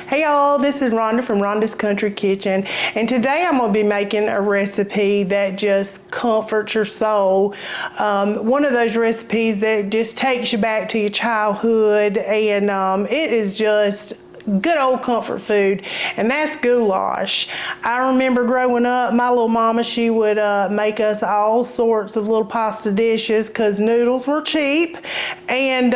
Hey y'all, this is Rhonda from Rhonda's Country Kitchen, and today I'm going to be making a recipe that just comforts your soul. One of those recipes that just takes you back to your childhood, and it is just good old comfort food, and that's goulash. I remember growing up, my little mama, she would make us all sorts of little pasta dishes because noodles were cheap. And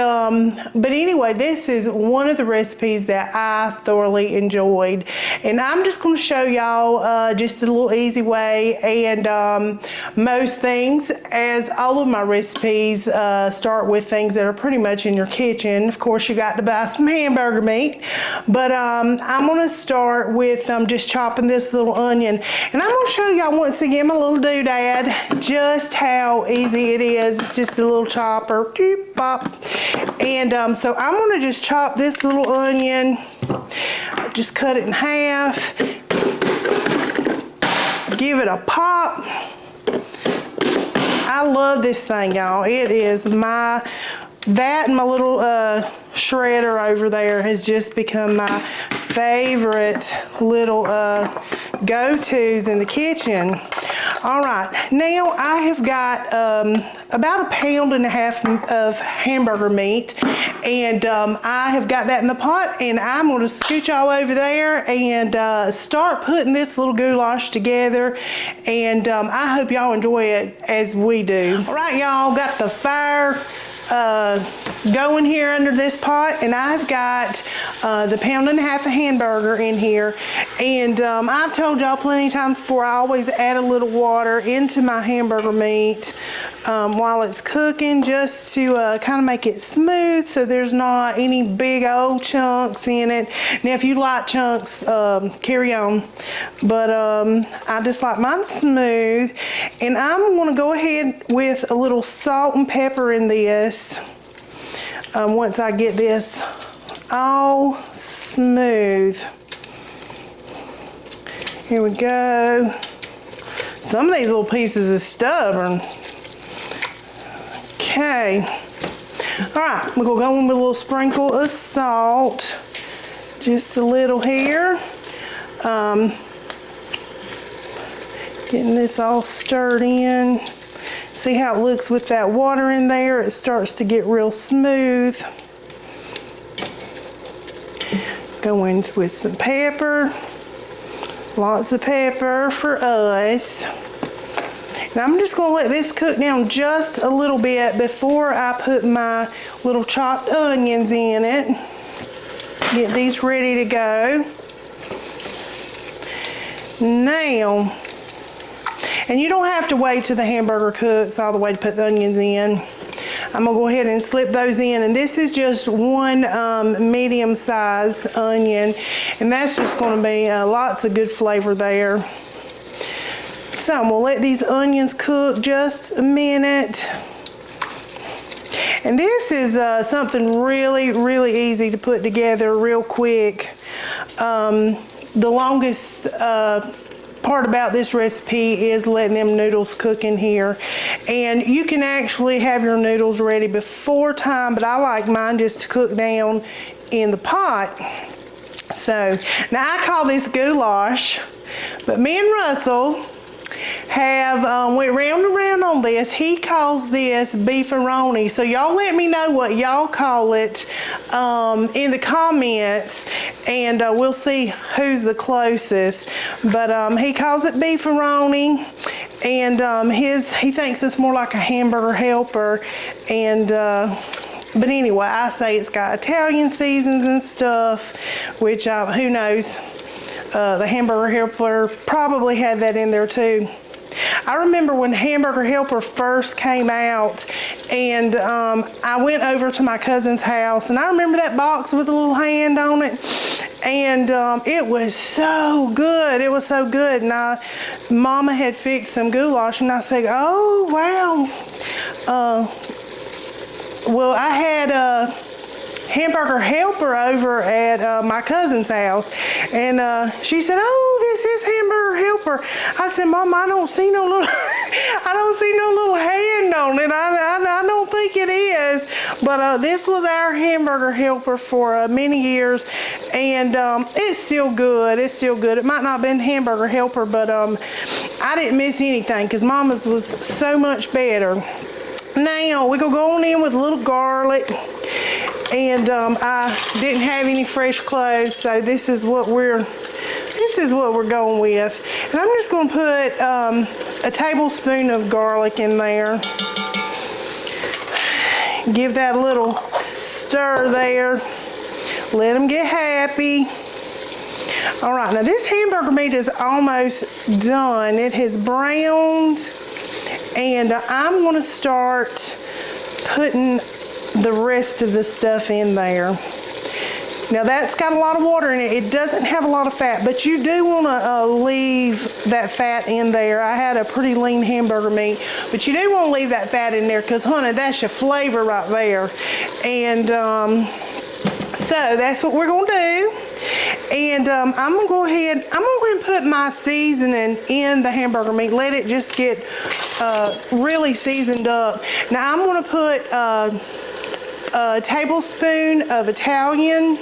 but anyway, this is one of the recipes that I thoroughly enjoyed, and I'm just going to show y'all just a little easy way. And most things, as all of my recipes start with things that are pretty much in your kitchen. Of course, you got to buy some hamburger meat. But I'm going to start with just chopping this little onion. And I'm going to show y'all once again my little doodad, just how easy it is. It's just a little chopper. Doop, bop. And so I'm going to just chop this little onion. Just cut it in half. Give it a pop. I love this thing, y'all. It is that and my little shredder over there has just become my favorite little go-tos in the kitchen. All right, now I have got about 1.5 pounds of hamburger meat, and I have got that in the pot, and I'm going to scooch all over there and start putting this little goulash together, and I hope y'all enjoy it as we do. All right, y'all, got the fire going here under this pot, and I've got the 1.5 pounds of hamburger in here, and I've told y'all plenty of times before, I always add a little water into my hamburger meat while it's cooking, just to kind of make it smooth so there's not any big old chunks in it. Now if you like chunks, carry on, but I just like mine smooth. And I'm going to go ahead with a little salt and pepper in this. Once I get this all smooth. Here we go. Some of these little pieces are stubborn. Okay. All right, we're gonna go in with a little sprinkle of salt. Just a little here. Getting this all stirred in. See how it looks with that water in there? It starts to get real smooth. Go in with some pepper. Lots of pepper for us. And I'm just going to let this cook down just a little bit before I put my little chopped onions in it. Get these ready to go. Now, and you don't have to wait till the hamburger cooks all the way to put the onions in. I'm gonna go ahead and slip those in, and this is just one medium-sized onion, and that's just gonna be lots of good flavor there. So I'm gonna let these onions cook just a minute. And this is something really, really easy to put together real quick. The longest part about this recipe is letting them noodles cook in here, and you can actually have your noodles ready before time, but I like mine just to cook down in the pot. So now I call this goulash, but me and Russell have went round and round on this. He calls this beefaroni. So y'all let me know what y'all call it in the comments, and we'll see who's the closest. But he calls it beefaroni, and he thinks it's more like a hamburger helper. And but anyway, I say it's got Italian seasonings and stuff, which who knows. The hamburger helper probably had that in there too. I remember when Hamburger Helper first came out, and I went over to my cousin's house, and I remember that box with a little hand on it, and it was so good. It was so good. And Mama had fixed some goulash, and I said, oh wow. Well, I had Hamburger Helper over at my cousin's house, and she said, oh, this is Hamburger Helper. I said, Mom, I don't see no little I don't see no little hand on it. I don't think it is. But this was our hamburger helper for many years, and it's still good. It's still good. It might not have been hamburger helper, but I didn't miss anything because Mama's was so much better. Now we're gonna go on in with a little garlic, and I didn't have any fresh cloves, so this is what we're going with. And I'm just gonna put a tablespoon of garlic in there. Give that a little stir there. Let them get happy. All right, now this hamburger meat is almost done. It has browned, and I'm gonna start putting the rest of the stuff in there. Now that's got a lot of water in it. It doesn't have a lot of fat, but you do want to leave that fat in there. I had a pretty lean hamburger meat, but you do want to leave that fat in there because, honey, that's your flavor right there. And so that's what we're going to do. And I'm going to go ahead, and put my seasoning in the hamburger meat. Let it just get really seasoned up. Now I'm going to put a tablespoon of Italian.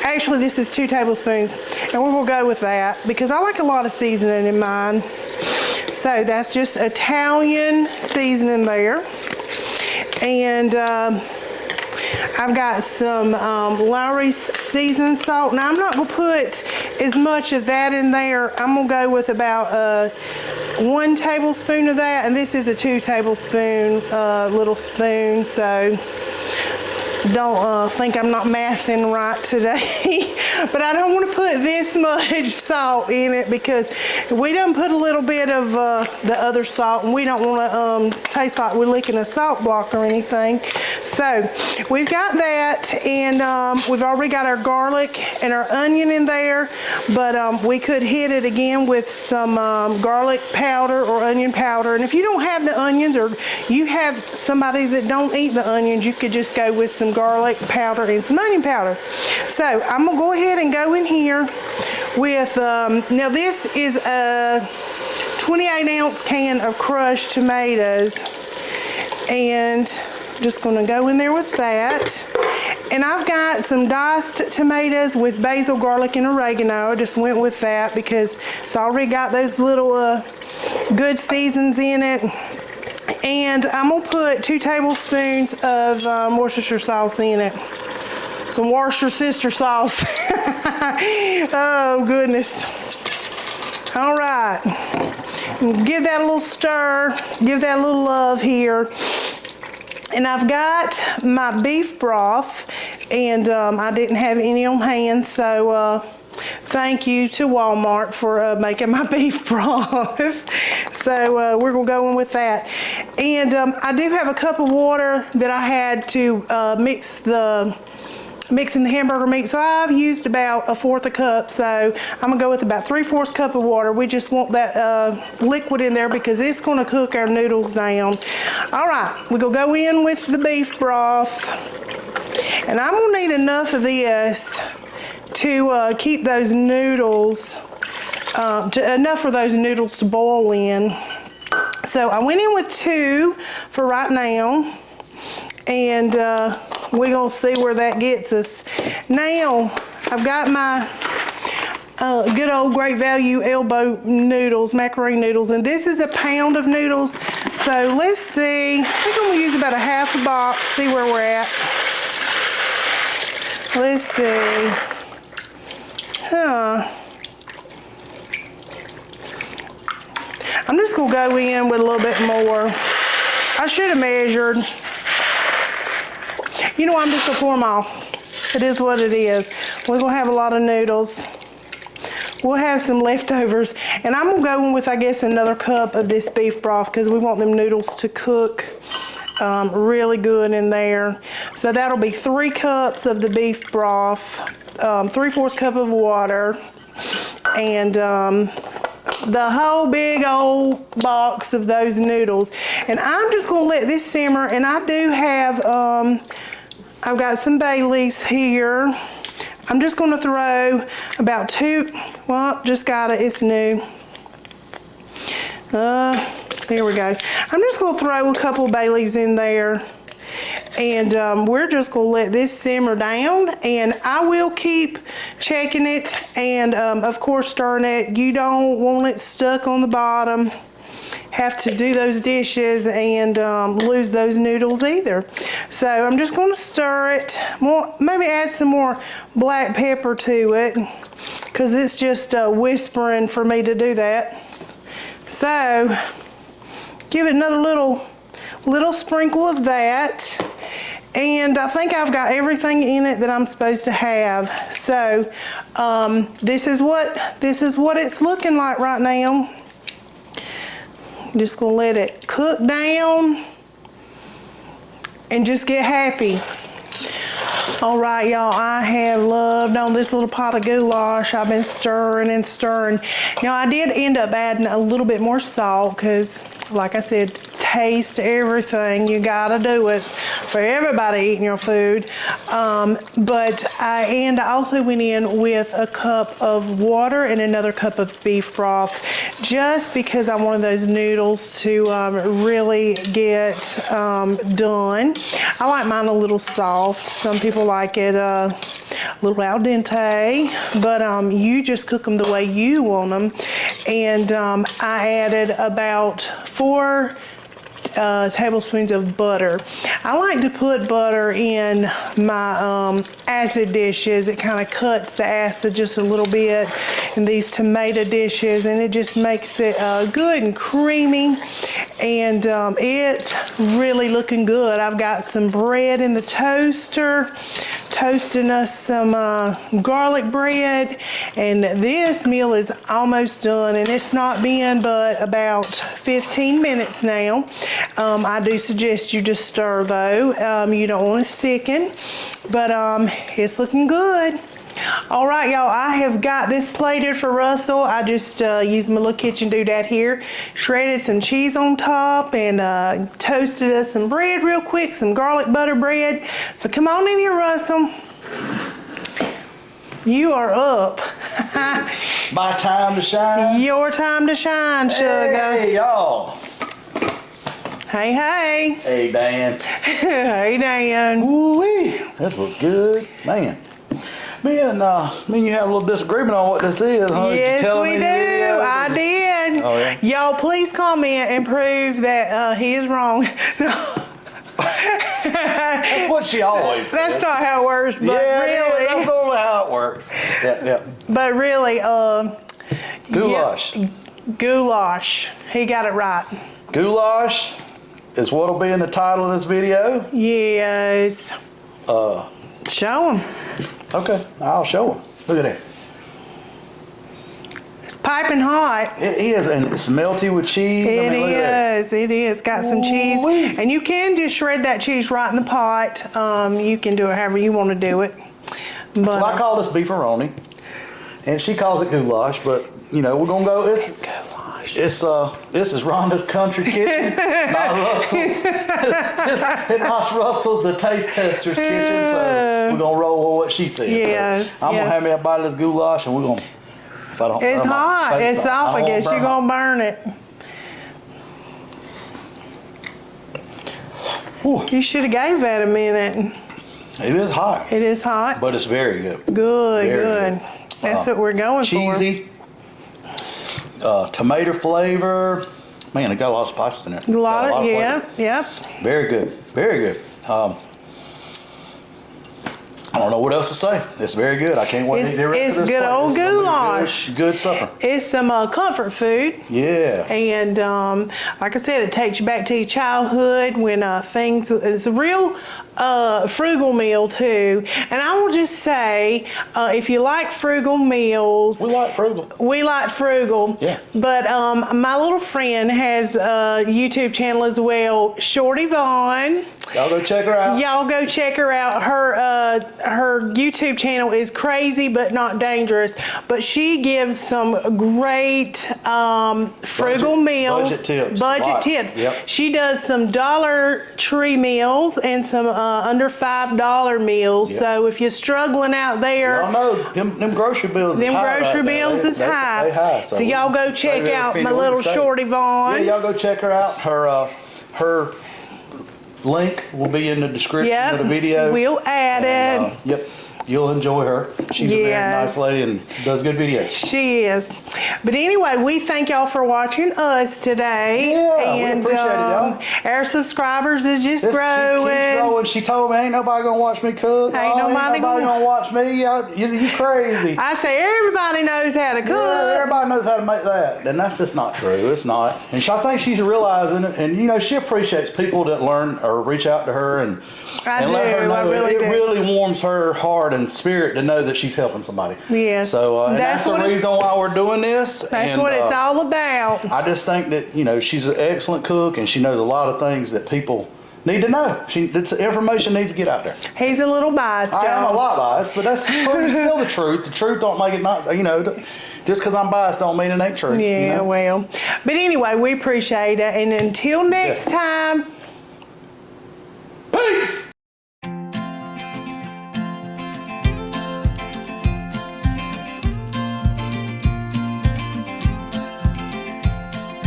Actually, this is 2 tablespoons, and we will go with that because I like a lot of seasoning in mine. So that's just Italian seasoning there. And I've got some Lawry's seasoned salt. Now I'm not gonna put as much of that in there. I'm gonna go with about 1 tablespoon of that, and this is a 2 tablespoon little spoon, so don't think I'm not mathing right today. But I don't want to put this much salt in it because we done put a little bit of the other salt, and we don't want to taste like we're licking a salt block or anything. So we've got that, and we've already got our garlic and our onion in there, but we could hit it again with some garlic powder or onion powder. And if you don't have the onions, or you have somebody that don't eat the onions, you could just go with some garlic powder and some onion powder. So I'm gonna go ahead and go in here with now this is a 28-ounce can of crushed tomatoes, and just gonna go in there with that. And I've got some diced tomatoes with basil, garlic, and oregano. I just went with that because it's already got those little good seasons in it. And I'm gonna put 2 tablespoons of Worcestershire sauce in it. Some Worcestershire sauce. Oh goodness. All right. Give that a little stir. Give that a little love here. And I've got my beef broth, and I didn't have any on hand, so thank you to Walmart for making my beef broth. So we're gonna go in with that. And I do have a cup of water that I had to mixing the hamburger meat, so I've used about 1/4 cup, so I'm gonna go with about 3/4 cup of water. We just want that liquid in there because it's gonna cook our noodles down. All right, we're gonna go in with the beef broth, and I'm gonna need enough of this to keep those noodles, enough for those noodles to boil in. So I went in with 2 for right now, and we're gonna see where that gets us. Now, I've got my good old Great Value elbow noodles, macaroni noodles, and this is a pound of noodles. So let's see, I think I'm gonna use about a half a box, see where we're at. Let's see. I'm just gonna go in with a little bit more. I should have measured. You know, I'm just gonna pour them off. It is what it is. We're gonna have a lot of noodles. We'll have some leftovers. And I'm gonna go in with, I guess, another cup of this beef broth because we want them noodles to cook really good in there. So that'll be 3 cups of the beef broth, 3/4 cup of water, and the whole big old box of those noodles. And I'm just gonna let this simmer, and I do have, I've got some bay leaves here. I'm just gonna throw about 2, well, just got it, it's new. Gonna There we go. I'm just gonna throw a couple bay leaves in there. And we're just gonna let this simmer down, and I will keep checking it and of course stirring it. You don't want it stuck on the bottom. Have to do those dishes and lose those noodles either. So I'm just gonna stir it. Maybe add some more black pepper to it, because it's just whispering for me to do that. So give it another little sprinkle of that, and I think I've got everything in it that I'm supposed to have. So this is what it's looking like right now. Just gonna let it cook down and just get happy. All right, y'all, I have loved on this little pot of goulash. I've been stirring and stirring. Now, I did end up adding a little bit more salt because, like I said, taste everything. You gotta do it for everybody eating your food. But I also went in with a cup of water and another cup of beef broth, just because I wanted those noodles to really get done. I like mine a little soft. Some people like it a little al dente, but you just cook them the way you want them. And I added about 4 tablespoons of butter. I like to put butter in my acid dishes. It kind of cuts the acid just a little bit in these tomato dishes, and it just makes it good and creamy, and it's really looking good. I've got some bread in the toaster, toasting us some garlic bread, and this meal is almost done, and it's not been but about 15 minutes now. I do suggest you just stir though. You don't want to sicken, but it's looking good. All right, y'all, I have got this plated for Russell. I just used my little kitchen doodad here, shredded some cheese on top, and toasted us some bread real quick, some garlic butter bread. So come on in here, Russell. You are up. My time to shine. Your time to shine, sugar. Hey, y'all. Hey, hey. Hey, Dan. Hey, Dan. Ooh-wee. This looks good. Man. Me and you have a little disagreement on what this is, huh? Yes, we do. I did. Oh, yeah? Y'all, please comment and prove that he is wrong. That's what she always says. That's not how it works, but yeah, really. That's totally how it works. Yeah. But really, goulash. Yeah, goulash. He got it right. Goulash is what'll be in the title of this video. Yes. Show him. Okay, I'll show him. Look at that. It's piping hot. It is, and it's melty with cheese. It is. Got some cheese. And you can just shred that cheese right in the pot. You can do it however you want to do it. But, so I call this beefaroni, and she calls it goulash, but you know, we're gonna go, it's goulash. This is Rhonda's country kitchen, not Russell's. It's not Russell's, the taste tester's kitchen, so we're gonna roll with what she said. Yes. So I'm gonna have me a bite of this goulash, and we're gonna, if I don't, it's hot. It's off. I guess you're gonna burn it. Whew. You should have gave that a minute. It is hot. It is hot. But it's very good. Good, very good. That's what we're going cheesy, for. Cheesy, tomato flavor. Man, it got a lot of spices in there. A lot of yeah. Very good, very good. I don't know what else to say. It's very good. I can't wait to eat the rest of this. It's good old goulash. Good supper. It's some comfort food. Yeah. And like I said, it takes you back to your childhood when it's a real frugal meal too. And I will just say, if you like frugal meals. We like frugal. We like frugal. Yeah. But my little friend has a YouTube channel as well, Shorty Vaughn. Y'all go check her out. Y'all go check her out. Her YouTube channel is Crazy But Not Dangerous, but she gives some great frugal meals. Budget tips. Yep. She does some Dollar Tree meals and some under $5 meals. Yep. So if you're struggling out there, Y'all know them grocery bills. them high grocery right bills is high. They high. So y'all go check out my little shorty Vaughn. Yeah, y'all go check her out. Her link will be in the description of the video. We'll add it. Yep. You'll enjoy her. She's a very nice lady and does good videos. She is. But anyway, we thank y'all for watching us today. Yeah, and we appreciate it, y'all. Our subscribers is just growing. She keeps growing. She told me, ain't nobody gonna watch me cook. Ain't nobody gonna watch me. You crazy. I say everybody knows how to cook. Yeah, everybody knows how to make that. And that's just not true. It's not. And I think she's realizing it. And, you know, she appreciates people that learn or reach out to her and let her know. It really warms her heart and spirit to know that she's helping somebody. Yes. So and that's the reason why we're doing this. That's what it's all about. I just think that, you know, she's an excellent cook and she knows a lot of things that people need to know. This information needs to get out there. He's a little biased, y'all. I am a lot biased, but that's still the truth. The truth don't make it not, you know, just because I'm biased don't mean it ain't true. Yeah, you know? well. But anyway, we appreciate it. And until next time. Peace!